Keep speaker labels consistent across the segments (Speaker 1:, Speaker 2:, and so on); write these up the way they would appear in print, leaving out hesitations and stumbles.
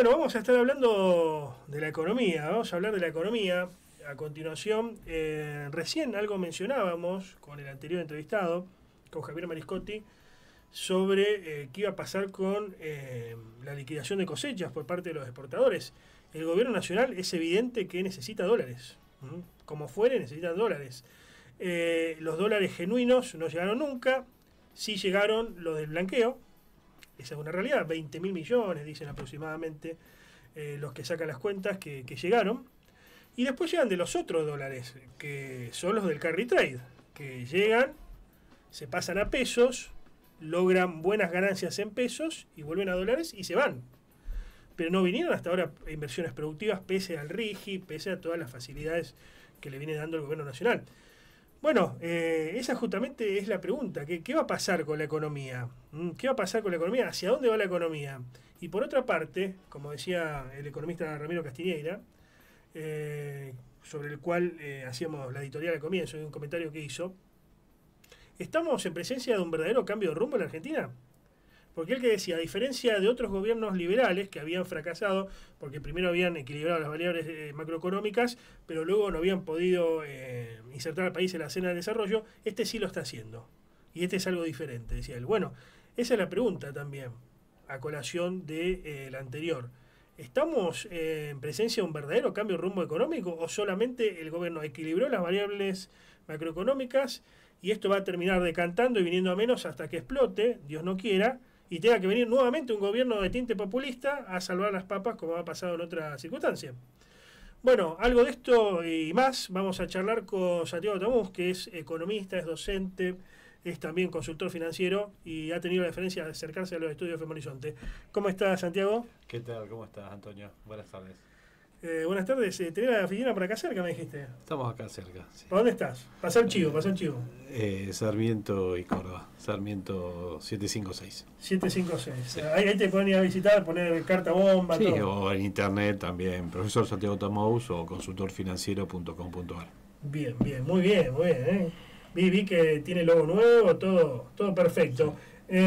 Speaker 1: Bueno, vamos a estar hablando de la economía, vamos a hablar de la economía a continuación. Recién algo mencionábamos con el anterior entrevistado, con Javier Mariscotti, sobre qué iba a pasar con la liquidación de cosechas por parte de los exportadores. El gobierno nacional es evidente que necesita dólares, como fuere necesitan dólares. Los dólares genuinos no llegaron nunca, sí llegaron los del blanqueo. Esa es una realidad, 20.000 millones, dicen aproximadamente los que sacan las cuentas que llegaron. Y después llegan de los otros dólares, que son los del carry trade, que llegan, se pasan a pesos, logran buenas ganancias en pesos y vuelven a dólares y se van. Pero no vinieron hasta ahora inversiones productivas pese al RIGI, pese a todas las facilidades que le viene dando el gobierno nacional. Bueno, esa justamente es la pregunta. ¿Qué va a pasar con la economía? ¿Qué va a pasar con la economía? ¿Hacia dónde va la economía? Y por otra parte, como decía el economista Ramiro Castiñeira, sobre el cual hacíamos la editorial al comienzo, de un comentario que hizo, ¿estamos en presencia de un verdadero cambio de rumbo en la Argentina? Porque él que decía, a diferencia de otros gobiernos liberales que habían fracasado, porque primero habían equilibrado las variables macroeconómicas, pero luego no habían podido insertar al país en la senda del desarrollo, este sí lo está haciendo. Y este es algo diferente, decía él. Bueno, esa es la pregunta también, a colación de la anterior. ¿Estamos en presencia de un verdadero cambio de rumbo económico o solamente el gobierno equilibró las variables macroeconómicas y esto va a terminar decantando y viniendo a menos hasta que explote, Dios no quiera, y tenga que venir nuevamente un gobierno de tinte populista a salvar las papas como ha pasado en otras circunstancias? Bueno, algo de esto y más vamos a charlar con Santiago Tamuz, que es economista, es docente, es también consultor financiero y ha tenido la deferencia de acercarse a los estudios de FEM Horizonte. ¿Cómo estás, Santiago?
Speaker 2: ¿Qué tal? ¿Cómo estás, Antonio? Buenas tardes.
Speaker 1: Buenas tardes. ¿Tenés la oficina por acá cerca, me dijiste?
Speaker 2: Estamos acá cerca. Sí.
Speaker 1: ¿Por dónde estás? Pasá el chivo, pasá el chivo.
Speaker 2: Sarmiento y Córdoba. Sarmiento 756.
Speaker 1: 756.
Speaker 2: Sí.
Speaker 1: Ahí te pueden ir a visitar, poner carta bomba,
Speaker 2: sí,
Speaker 1: todo.
Speaker 2: O en internet también, profesor Santiago Tamous o consultorfinanciero.com.ar.
Speaker 1: Bien, bien, muy bien, muy bien. Vi que tiene logo nuevo, todo perfecto. Sí.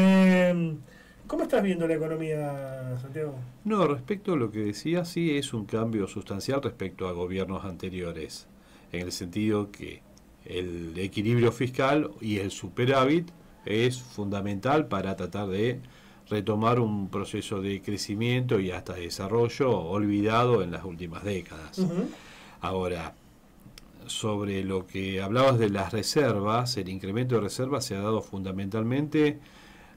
Speaker 1: ¿Cómo estás viendo la economía, Santiago?
Speaker 2: No, respecto a lo que decía, sí es un cambio sustancial respecto a gobiernos anteriores, en el sentido que el equilibrio fiscal y el superávit es fundamental para tratar de retomar un proceso de crecimiento y hasta desarrollo olvidado en las últimas décadas. Ahora, sobre lo que hablabas de las reservas, el incremento de reservas se ha dado fundamentalmente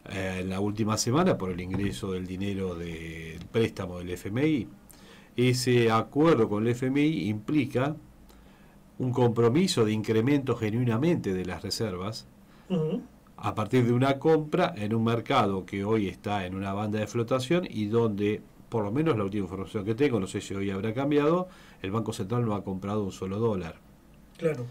Speaker 2: en la última semana por el ingreso del dinero del préstamo del FMI. Ese acuerdo con el FMI implica un compromiso de incremento genuinamente de las reservas a partir de una compra en un mercado que hoy está en una banda de flotación y donde, por lo menos la última información que tengo, no sé si hoy habrá cambiado, el Banco Central no ha comprado un solo dólar.
Speaker 1: Claro.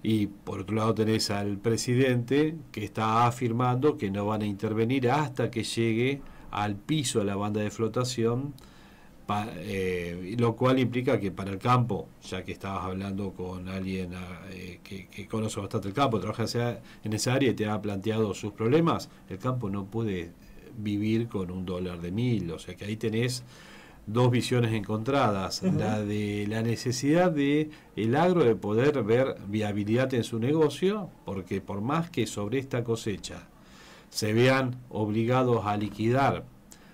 Speaker 2: Y por otro lado tenés al presidente que está afirmando que no van a intervenir hasta que llegue al piso de la banda de flotación, lo cual implica que para el campo, ya que estabas hablando con alguien que conoce bastante el campo, trabaja en esa área y te ha planteado sus problemas, el campo no puede vivir con un dólar de 1.000, o sea que ahí tenés dos visiones encontradas, la de la necesidad de el agro de poder ver viabilidad en su negocio, porque por más que sobre esta cosecha se vean obligados a liquidar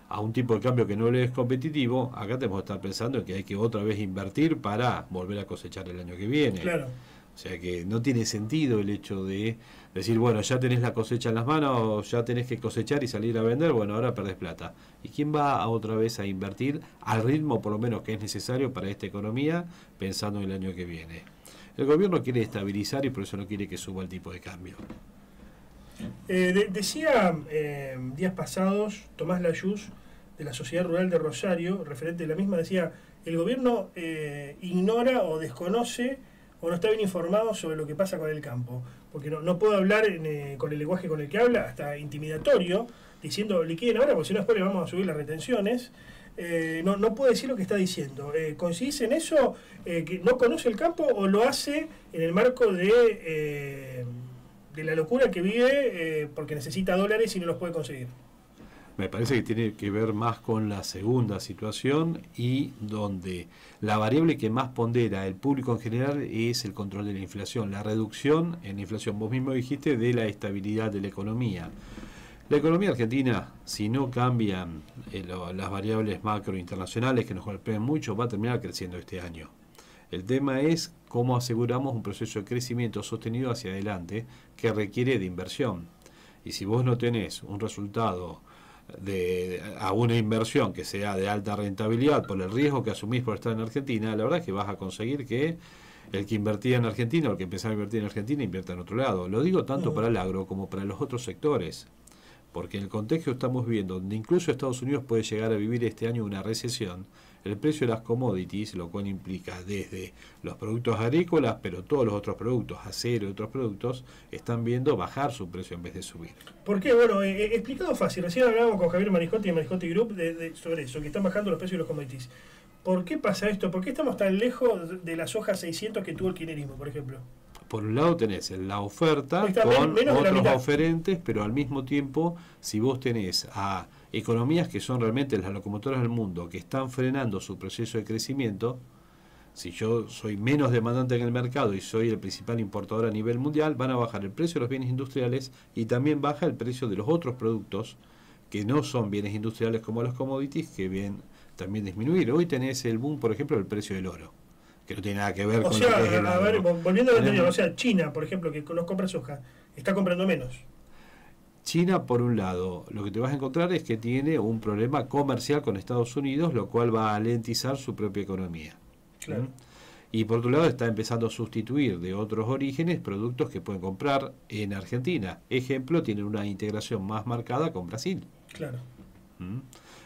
Speaker 2: a un tipo de cambio que no le es competitivo, acá tenemos que estar pensando en que hay que otra vez invertir para volver a cosechar el año que viene.
Speaker 1: Claro.
Speaker 2: O sea que no tiene sentido el hecho de decir, bueno, ya tenés la cosecha en las manos, ya tenés que cosechar y salir a vender, bueno, ahora perdés plata. ¿Y quién va a otra vez a invertir al ritmo por lo menos que es necesario para esta economía pensando en el año que viene? El gobierno quiere estabilizar y por eso no quiere que suba el tipo de cambio.
Speaker 1: Decía días pasados Tomás Layuz de la Sociedad Rural de Rosario, referente de la misma, decía, el gobierno ignora o desconoce o no está bien informado sobre lo que pasa con el campo, porque no puedo hablar con el lenguaje con el que habla, hasta intimidatorio, diciendo liquiden ahora, porque si no después le vamos a subir las retenciones. No puede decir lo que está diciendo. ¿Coincidís en eso? ¿Que no conoce el campo o lo hace en el marco de la locura que vive porque necesita dólares y no los puede conseguir?
Speaker 2: Me parece que tiene que ver más con la segunda situación y donde la variable que más pondera el público en general es el control de la inflación, la reducción en la inflación, vos mismo dijiste, de la estabilidad de la economía. La economía argentina, si no cambian las variables macro internacionales que nos golpeen mucho, va a terminar creciendo este año. El tema es cómo aseguramos un proceso de crecimiento sostenido hacia adelante que requiere de inversión. Y si vos no tenés un resultado a una inversión que sea de alta rentabilidad por el riesgo que asumís por estar en Argentina, la verdad es que vas a conseguir que el que invertía en Argentina o el que empezaba a invertir en Argentina invierta en otro lado. Lo digo tanto para el agro como para los otros sectores, porque en el contexto que estamos viendo, donde incluso Estados Unidos puede llegar a vivir este año una recesión, el precio de las commodities, lo cual implica desde los productos agrícolas, pero todos los otros productos, acero y otros productos, están viendo bajar su precio en vez de subir.
Speaker 1: ¿Por qué? Bueno, explicado fácil. Recién hablábamos con Javier Mariscotti de Mariscotti Group sobre eso, que están bajando los precios de los commodities. ¿Por qué pasa esto? ¿Por qué estamos tan lejos de la soja 600 que tuvo el kirchnerismo, por ejemplo?
Speaker 2: Por un lado tenés la oferta con otros oferentes, pero al mismo tiempo, si vos tenés a economías que son realmente las locomotoras del mundo, que están frenando su proceso de crecimiento, si yo soy menos demandante en el mercado y soy el principal importador a nivel mundial, van a bajar el precio de los bienes industriales y también baja el precio de los otros productos que no son bienes industriales como los commodities, que vienen también disminuir. Hoy tenés el boom, por ejemplo, del precio del oro, que no tiene nada que ver con lo que es el
Speaker 1: a ver, volviendo a lo anterior, o sea, China, por ejemplo, que nos compra soja, está comprando menos.
Speaker 2: China, por un lado, lo que te vas a encontrar es que tiene un problema comercial con Estados Unidos, lo cual va a alentizar su propia economía.
Speaker 1: Claro.
Speaker 2: ¿Mm? Y por otro lado está empezando a sustituir de otros orígenes productos que pueden comprar en Argentina. Ejemplo, tienen una integración más marcada con Brasil.
Speaker 1: Claro.
Speaker 2: ¿Mm?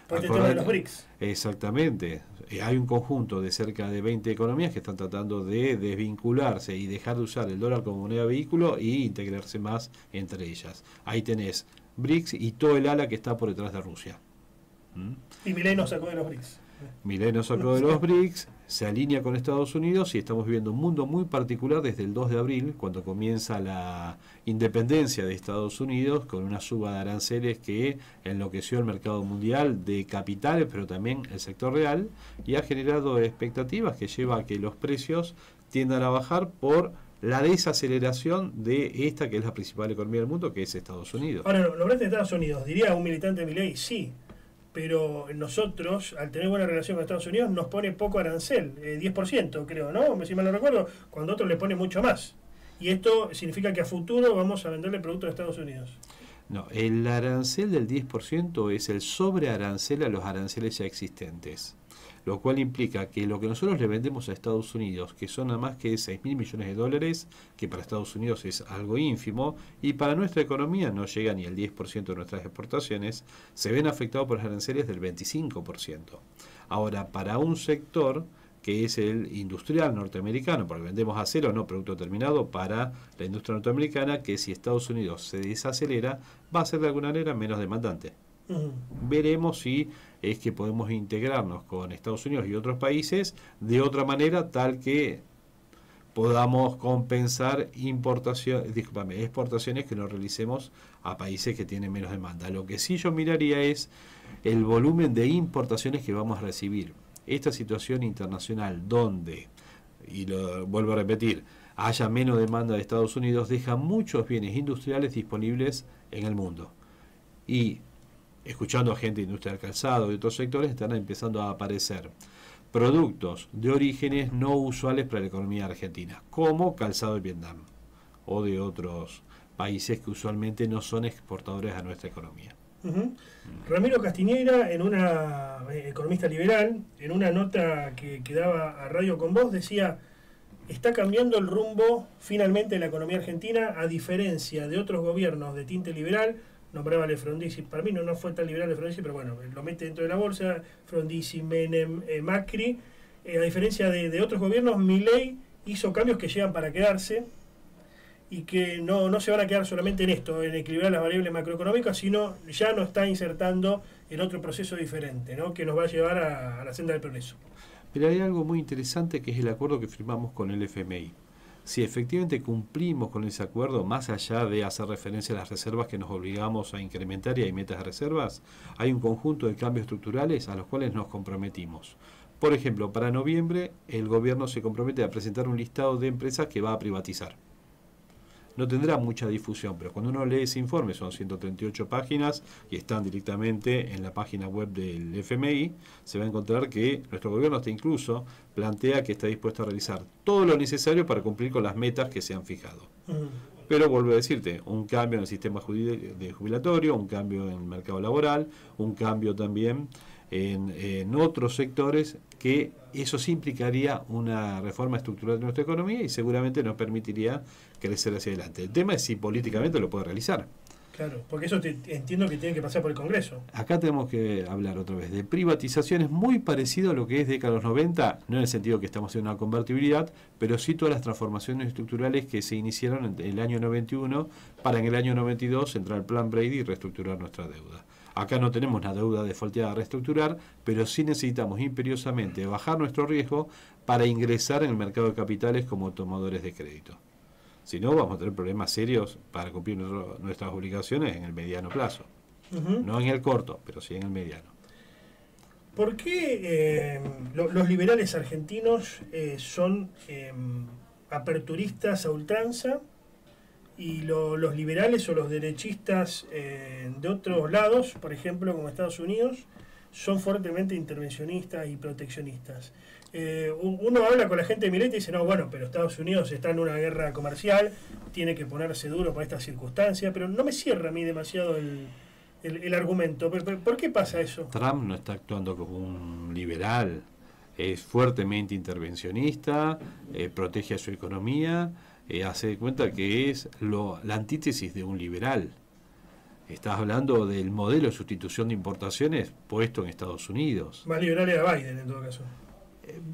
Speaker 1: Por el tema de los BRICS.
Speaker 2: Exactamente. Hay un conjunto de cerca de 20 economías que están tratando de desvincularse y dejar de usar el dólar como moneda vehículo y integrarse más entre ellas. Ahí tenés BRICS y todo el ala que está por detrás de Rusia.
Speaker 1: ¿Mm? Y Milei nos sacó de los BRICS.
Speaker 2: Milei nos sacó de los BRICS, se alinea con Estados Unidos y estamos viviendo un mundo muy particular desde el 2 de abril, cuando comienza la independencia de Estados Unidos, con una suba de aranceles que enloqueció el mercado mundial de capitales, pero también el sector real, y ha generado expectativas que lleva a que los precios tiendan a bajar por la desaceleración de esta que es la principal economía del mundo, que es Estados Unidos.
Speaker 1: Ahora, lo hablaste de Estados Unidos, diría un militante de Milei, sí. Pero nosotros, al tener buena relación con Estados Unidos, nos pone poco arancel, 10% creo, ¿no? Si mal no recuerdo, cuando otro le pone mucho más. Y esto significa que a futuro vamos a venderle productos a Estados Unidos.
Speaker 2: No, el arancel del 10% es el sobrearancel a los aranceles ya existentes, lo cual implica que lo que nosotros le vendemos a Estados Unidos, que son nada más que 6.000 millones de dólares, que para Estados Unidos es algo ínfimo, y para nuestra economía no llega ni el 10% de nuestras exportaciones, se ven afectados por los aranceles del 25%. Ahora, para un sector que es el industrial norteamericano, porque vendemos acero, no producto terminado, para la industria norteamericana, que si Estados Unidos se desacelera, va a ser de alguna manera menos demandante. Veremos si es que podemos integrarnos con Estados Unidos y otros países de otra manera, tal que podamos compensar exportaciones que no realicemos a países que tienen menos demanda. Lo que sí yo miraría es el volumen de importaciones que vamos a recibir. Esta situación internacional donde, y lo vuelvo a repetir, haya menos demanda de Estados Unidos, deja muchos bienes industriales disponibles en el mundo. Y escuchando a gente de industria del calzado y otros sectores, están empezando a aparecer productos de orígenes no usuales para la economía argentina, como calzado de Vietnam o de otros países que usualmente no son exportadores a nuestra economía.
Speaker 1: Ramiro Castiñeira, economista liberal, en una nota que daba a Radio con Voz, decía: está cambiando el rumbo finalmente de la economía argentina, a diferencia de otros gobiernos de tinte liberal. Nombraba a Frondizi, para mí no fue tan liberal Frondizi, pero bueno, lo mete dentro de la bolsa, Frondizi, Menem, Macri. A diferencia de otros gobiernos, Milei hizo cambios que llegan para quedarse y que no se van a quedar solamente en esto, en equilibrar las variables macroeconómicas, sino ya nos está insertando en otro proceso diferente, ¿no? Que nos va a llevar a la senda del progreso.
Speaker 2: Pero hay algo muy interesante que es el acuerdo que firmamos con el FMI. si efectivamente cumplimos con ese acuerdo, más allá de hacer referencia a las reservas que nos obligamos a incrementar y hay metas de reservas, hay un conjunto de cambios estructurales a los cuales nos comprometimos. Por ejemplo, para noviembre el gobierno se compromete a presentar un listado de empresas que va a privatizar. No tendrá mucha difusión, pero cuando uno lee ese informe, son 138 páginas y están directamente en la página web del FMI, se va a encontrar que nuestro gobierno hasta incluso plantea que está dispuesto a realizar todo lo necesario para cumplir con las metas que se han fijado. Pero vuelvo a decirte, un cambio en el sistema jubilatorio, un cambio en el mercado laboral, un cambio también en otros sectores, que eso sí implicaría una reforma estructural de nuestra economía y seguramente nos permitiría crecer hacia adelante. El tema es si políticamente lo puede realizar.
Speaker 1: Claro, porque eso entiendo que tiene que pasar por el Congreso.
Speaker 2: Acá tenemos que hablar otra vez de privatizaciones muy parecido a lo que es década de los 90, no en el sentido que estamos en una convertibilidad, pero sí todas las transformaciones estructurales que se iniciaron en el año 91 para en el año 92 entrar al plan Brady y reestructurar nuestra deuda. Acá no tenemos una deuda defaulteada a reestructurar, pero sí necesitamos imperiosamente bajar nuestro riesgo para ingresar en el mercado de capitales como tomadores de crédito. Si no, vamos a tener problemas serios para cumplir nuestras obligaciones en el mediano plazo. No en el corto, pero sí en el mediano.
Speaker 1: ¿Por qué los liberales argentinos son aperturistas a ultranza y los liberales o los derechistas de otros lados, por ejemplo como Estados Unidos, son fuertemente intervencionistas y proteccionistas? Uno habla con la gente de Milei y dice, no, bueno, pero Estados Unidos está en una guerra comercial, tiene que ponerse duro para estas circunstancias, pero no me cierra a mí demasiado el argumento. ¿Por qué pasa eso?
Speaker 2: Trump no está actuando como un liberal, es fuertemente intervencionista, protege a su economía, hace de cuenta que es la antítesis de un liberal. Estás hablando del modelo de sustitución de importaciones puesto en Estados Unidos.
Speaker 1: Más liberal era Biden en todo caso.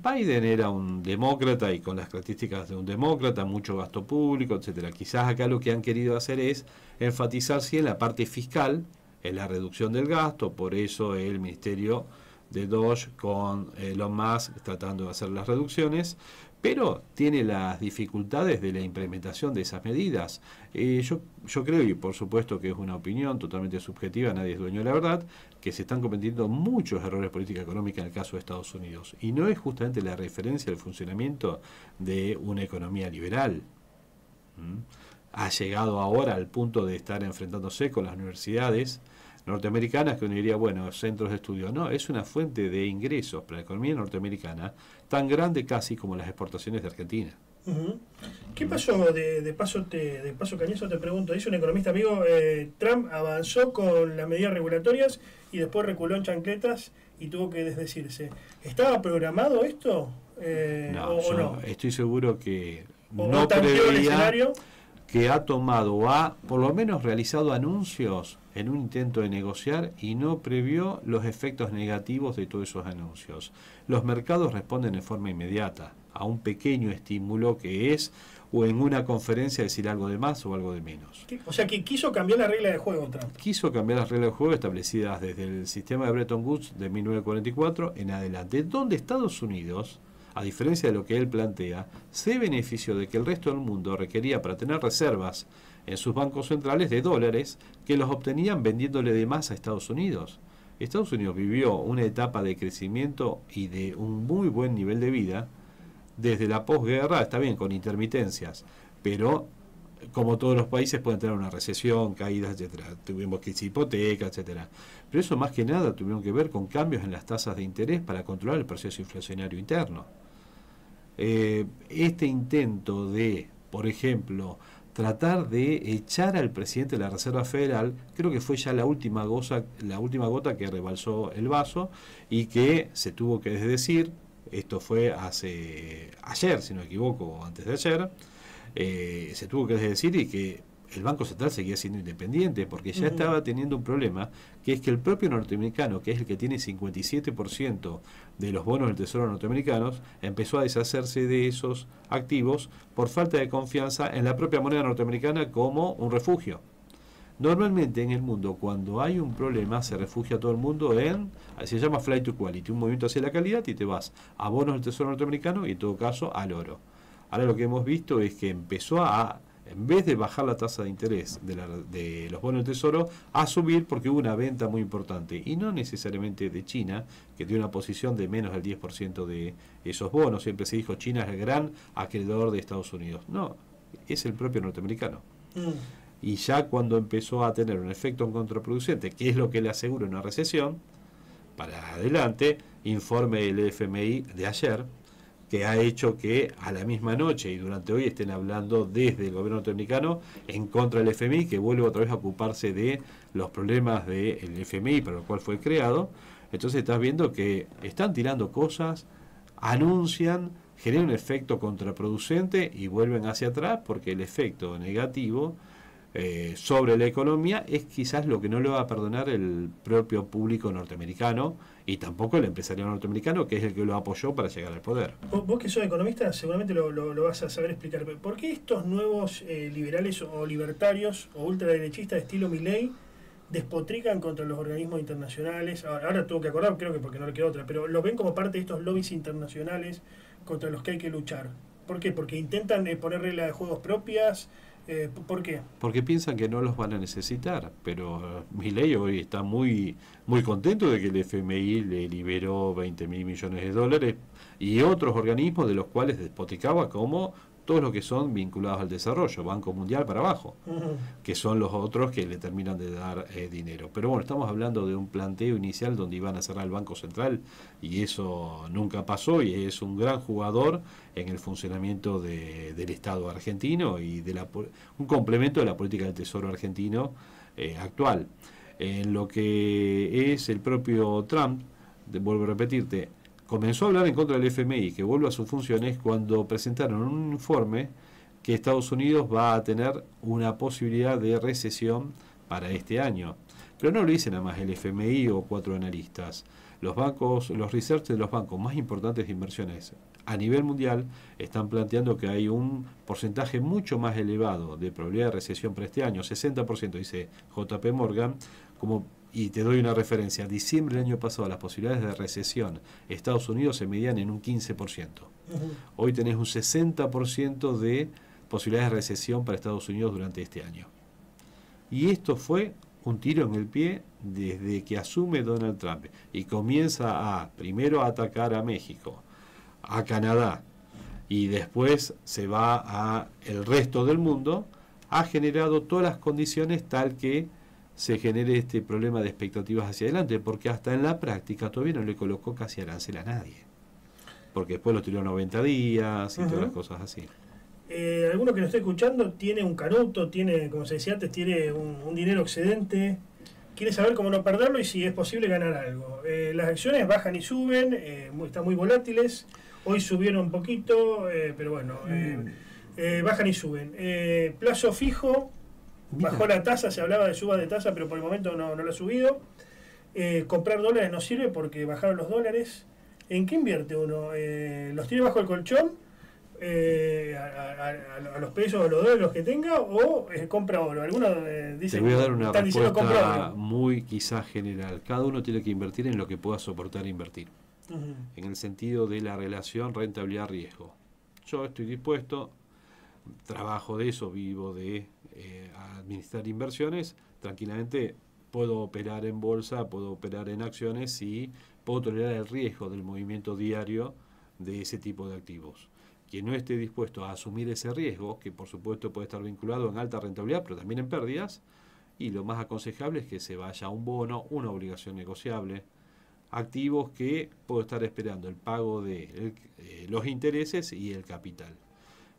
Speaker 2: Biden era un demócrata y con las características de un demócrata, mucho gasto público, etcétera. Quizás acá lo que han querido hacer es enfatizar sí en la parte fiscal, en la reducción del gasto, por eso el ministerio de Doge con Elon Musk tratando de hacer las reducciones, pero tiene las dificultades de la implementación de esas medidas. Yo creo, y por supuesto que es una opinión totalmente subjetiva, nadie es dueño de la verdad, que se están cometiendo muchos errores de política económica en el caso de Estados Unidos. Y no es justamente la referencia al funcionamiento de una economía liberal. Ha llegado ahora al punto de estar enfrentándose con las universidades norteamericanas, que uno diría, bueno, centros de estudio. No, es una fuente de ingresos para la economía norteamericana tan grande casi como las exportaciones de Argentina.
Speaker 1: ¿Qué pasó? De paso Cañezo, te pregunto, dice un economista amigo, Trump avanzó con las medidas regulatorias y después reculó en chancletas y tuvo que desdecirse. ¿Estaba programado esto?
Speaker 2: No, estoy seguro que
Speaker 1: no preveía,
Speaker 2: que ha tomado o ha por lo menos realizado anuncios en un intento de negociar y no previó los efectos negativos de todos esos anuncios. Los mercados responden de forma inmediata a un pequeño estímulo que es o en una conferencia decir algo de más o algo de menos.
Speaker 1: O sea que quiso cambiar la regla de juego, Trump.
Speaker 2: Quiso cambiar las reglas de juego establecidas desde el sistema de Bretton Woods de 1944 en adelante, donde Estados Unidos, a diferencia de lo que él plantea, se benefició de que el resto del mundo requería para tener reservas en sus bancos centrales de dólares que los obtenían vendiéndole de más a Estados Unidos. Estados Unidos vivió una etapa de crecimiento y de un muy buen nivel de vida desde la posguerra, está bien, con intermitencias, pero como todos los países pueden tener una recesión, caídas, etcétera. Tuvimos crisis hipoteca, etcétera. Pero eso más que nada tuvieron que ver con cambios en las tasas de interés para controlar el proceso inflacionario interno. Este intento de, por ejemplo, tratar de echar al presidente de la Reserva Federal, creo que fue ya la última gota que rebalsó el vaso y que se tuvo que desdecir. Esto fue ayer, si no me equivoco, o antes de ayer. Se tuvo que desdecir y que el Banco Central seguía siendo independiente porque ya estaba teniendo un problema, que es que el propio norteamericano, que es el que tiene 57% de los bonos del Tesoro norteamericanos, empezó a deshacerse de esos activos por falta de confianza en la propia moneda norteamericana como un refugio. Normalmente en el mundo, cuando hay un problema, se refugia todo el mundo se llama flight to quality, un movimiento hacia la calidad, y te vas a bonos del Tesoro norteamericano y en todo caso al oro. Ahora lo que hemos visto es que empezó en vez de bajar la tasa de interés de los bonos del Tesoro, a subir porque hubo una venta muy importante. Y no necesariamente de China, que tiene una posición de menos del 10% de esos bonos. Siempre se dijo China es el gran acreedor de Estados Unidos. No, es el propio norteamericano. Y ya cuando empezó a tener un efecto contraproducente, que es lo que le asegura una recesión, para adelante, informe del FMI de ayer, que ha hecho que a la misma noche y durante hoy estén hablando desde el gobierno norteamericano en contra del FMI, que vuelve otra vez a ocuparse de los problemas del FMI para lo cual fue creado. Entonces estás viendo que están tirando cosas, anuncian, generan un efecto contraproducente y vuelven hacia atrás porque el efecto negativo sobre la economía es quizás lo que no le va a perdonar el propio público norteamericano y tampoco el empresariado norteamericano, que es el que lo apoyó para llegar al poder.
Speaker 1: Vos que sos economista seguramente lo vas a saber explicar. ¿Por qué estos nuevos liberales o libertarios o ultraderechistas de estilo Milei despotrican contra los organismos internacionales? Ahora tuvo que acordar, creo que porque no le queda otra, pero lo ven como parte de estos lobbies internacionales contra los que hay que luchar. ¿Por qué? Porque intentan poner reglas de juegos propias. ¿Por qué?
Speaker 2: Porque piensan que no los van a necesitar, pero Milei hoy está muy contento de que el FMI le liberó 20.000 millones de dólares y otros organismos de los cuales despoticaba, como todos los que son vinculados al desarrollo, Banco Mundial para abajo, que son los otros que le terminan de dar dinero. Pero bueno, estamos hablando de un planteo inicial donde iban a cerrar el Banco Central y eso nunca pasó y es un gran jugador en el funcionamiento del Estado argentino y un complemento de la política del Tesoro argentino actual. En lo que es el propio Trump, vuelvo a repetirte, comenzó a hablar en contra del FMI, que vuelve a sus funciones cuando presentaron un informe que Estados Unidos va a tener una posibilidad de recesión para este año. Pero no lo dice nada más el FMI o 4 analistas. Los research de los bancos más importantes de inversiones a nivel mundial están planteando que hay un porcentaje mucho más elevado de probabilidad de recesión para este año, 60%, dice JP Morgan, y te doy una referencia. Diciembre del año pasado las posibilidades de recesión Estados Unidos se medían en un 15%. Hoy tenés un 60% de posibilidades de recesión para Estados Unidos durante este año. Y esto fue un tiro en el pie desde que asume Donald Trump y comienza primero a atacar a México, a Canadá, y después se va a el resto del mundo. Ha generado todas las condiciones tal que se genere este problema de expectativas hacia adelante, porque hasta en la práctica todavía no le colocó casi arancel a nadie, porque después lo tiró 90 días y todas las cosas así.
Speaker 1: Alguno que nos esté escuchando tiene un canuto, tiene, como se decía antes, tiene un dinero excedente, quiere saber cómo no perderlo y si es posible ganar algo. Las acciones bajan y suben, están muy volátiles, hoy subieron un poquito, pero bueno, bajan y suben. Plazo fijo. Bajó la tasa, se hablaba de suba de tasa, pero por el momento no la ha subido. Comprar dólares no sirve porque bajaron los dólares. ¿En qué invierte uno? ¿Los tiene bajo el colchón? A los pesos o los dólares que tenga, o compra oro. Algunos dicen.
Speaker 2: Te voy a dar una respuesta muy quizás general. Cada uno tiene que invertir en lo que pueda soportar invertir. En el sentido de la relación rentabilidad-riesgo. Yo estoy dispuesto, trabajo de eso, vivo de administrar inversiones, tranquilamente puedo operar en bolsa, puedo operar en acciones y puedo tolerar el riesgo del movimiento diario de ese tipo de activos. Quien no esté dispuesto a asumir ese riesgo, que por supuesto puede estar vinculado en alta rentabilidad, pero también en pérdidas, y lo más aconsejable es que se vaya a un bono, una obligación negociable, activos que puedo estar esperando el pago de los intereses y el capital.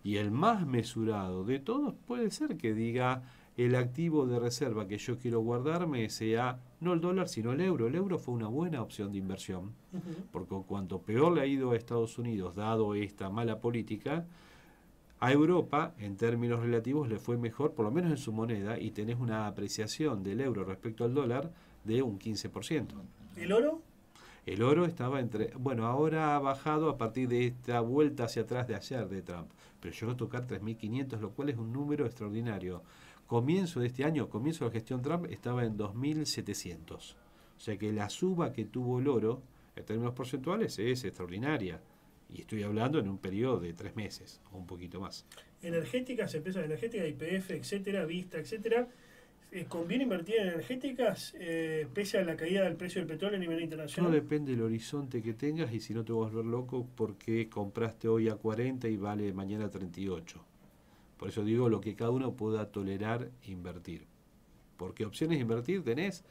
Speaker 2: Y el más mesurado de todos puede ser que diga el activo de reserva que yo quiero guardarme sea no el dólar sino el euro. El euro fue una buena opción de inversión, porque cuanto peor le ha ido a Estados Unidos dado esta mala política, a Europa en términos relativos le fue mejor, por lo menos en su moneda, y tenés una apreciación del euro respecto al dólar de un 15%.
Speaker 1: ¿El oro?
Speaker 2: El oro estaba ahora ha bajado a partir de esta vuelta hacia atrás de ayer de Trump, pero llegó a tocar 3.500, lo cual es un número extraordinario. Comienzo de este año, comienzo de la gestión Trump, estaba en 2.700. O sea que la suba que tuvo el oro, en términos porcentuales, es extraordinaria. Y estoy hablando en un periodo de 3 meses o un poquito más.
Speaker 1: Energéticas, empresas energéticas, YPF, etcétera, Vista, etcétera. ¿Conviene invertir en energéticas pese a la caída del precio del petróleo a nivel
Speaker 2: Todo
Speaker 1: internacional?
Speaker 2: depende del horizonte que tengas y si no te vas a volver loco porque compraste hoy a 40 y vale mañana a 38. Por eso digo lo que cada uno pueda tolerar invertir. Porque opciones de invertir tenés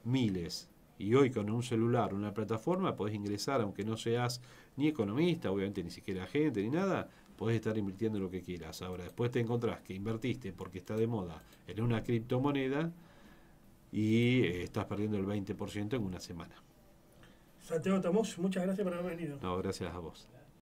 Speaker 2: miles. Y hoy con un celular, una plataforma, podés ingresar, aunque no seas ni economista, obviamente ni siquiera agente ni nada, podés estar invirtiendo lo que quieras. Ahora, después te encontrás que invertiste porque está de moda en una criptomoneda y estás perdiendo el 20% en una semana.
Speaker 1: Santiago Tamós, muchas gracias por haber venido.
Speaker 2: No, gracias a vos.